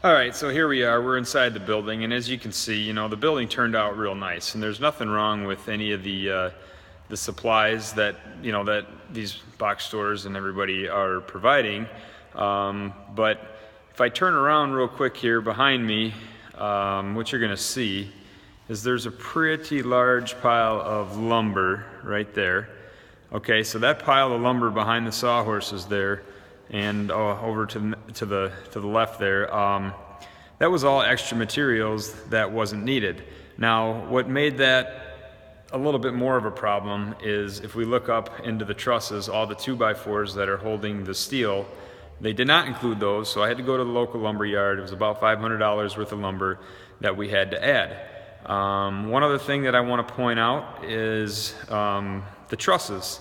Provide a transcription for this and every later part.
All right, so here we are. We're inside the building, and as you can see, the building turned out real nice, and there's nothing wrong with any of the supplies that that these box stores and everybody are providing. But if I turn around real quick here behind me, what you're going to see is there's a pretty large pile of lumber right there. Okay, so that pile of lumber behind the sawhorses there, and over to the left there, that was all extra materials that wasn't needed. Now, what made that a little bit more of a problem is if we look up into the trusses, all the 2x4s that are holding the steel, they did not include those, so I had to go to the local lumber yard. It was about $500 worth of lumber that we had to add. One other thing that I want to point out is the trusses.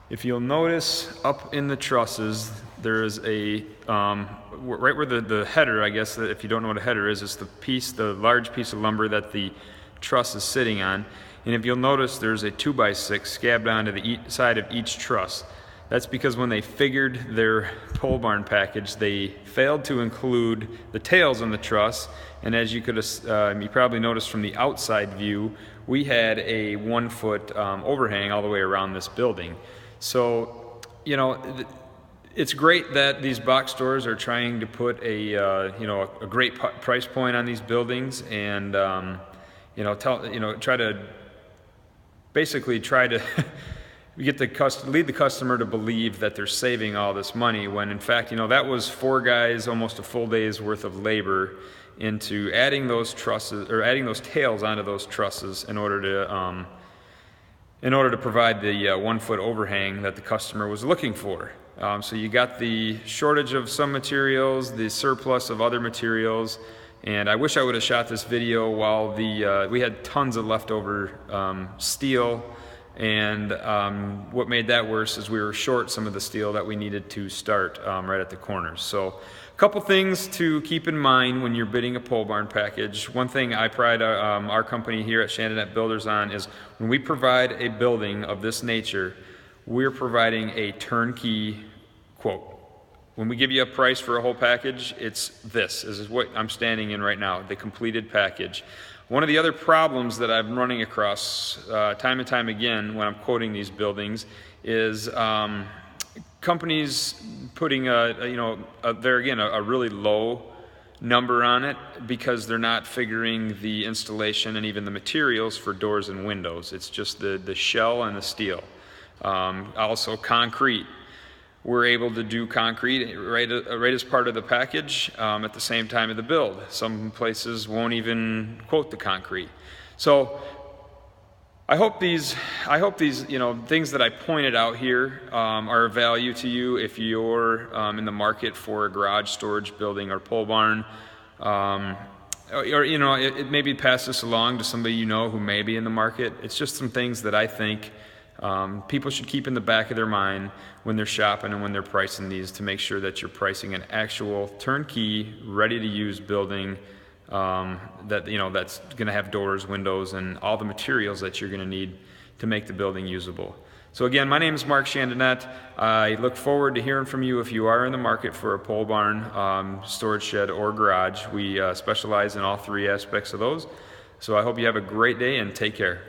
If you'll notice up in the trusses, there is a, right where the header, I guess, if you don't know what a header is, it's the large piece of lumber that the truss is sitting on. And if you'll notice, there's a 2x6 scabbed onto the side of each truss. That's because when they figured their pole barn package, they failed to include the tails on the truss. And as you you probably noticed from the outside view, we had a 1-foot overhang all the way around this building. So, it's great that these box stores are trying to put a great price point on these buildings, and try to basically lead the customer to believe that they're saving all this money, when in fact that was 4 guys, almost a full day's worth of labor into adding those trusses, or adding those tails onto those trusses in order to provide the 1-foot overhang that the customer was looking for. So you got the shortage of some materials, the surplus of other materials, and I wish I would have shot this video while we had tons of leftover steel, and what made that worse is we were short some of the steel that we needed to start right at the corners. So a couple things to keep in mind when you're bidding a pole barn package. One thing I pride our company here at Shandanet Builders on is when we provide a building of this nature, we're providing a turnkey quote. When we give you a price for a whole package, this is what I'm standing in right now, the completed package. One of the other problems that I'm running across time and time again when I'm quoting these buildings is companies putting a really low number on it because they're not figuring the installation and even the materials for doors and windows. It's just the shell and the steel. Also concrete. We're able to do concrete right as part of the package at the same time of the build. Some places won't even quote the concrete. So I hope these things that I pointed out here are of value to you if you're in the market for a garage storage building or pole barn. It maybe pass this along to somebody who may be in the market. It's just some things that I think people should keep in the back of their mind when they're shopping and when they're pricing these, to make sure that you're pricing an actual turnkey, ready-to-use building that's going to have doors, windows, and all the materials that you're going to need to make the building usable. So again, my name is Mark Shandanet. I look forward to hearing from you if you are in the market for a pole barn, storage shed, or garage. We specialize in all 3 aspects of those. So I hope you have a great day and take care.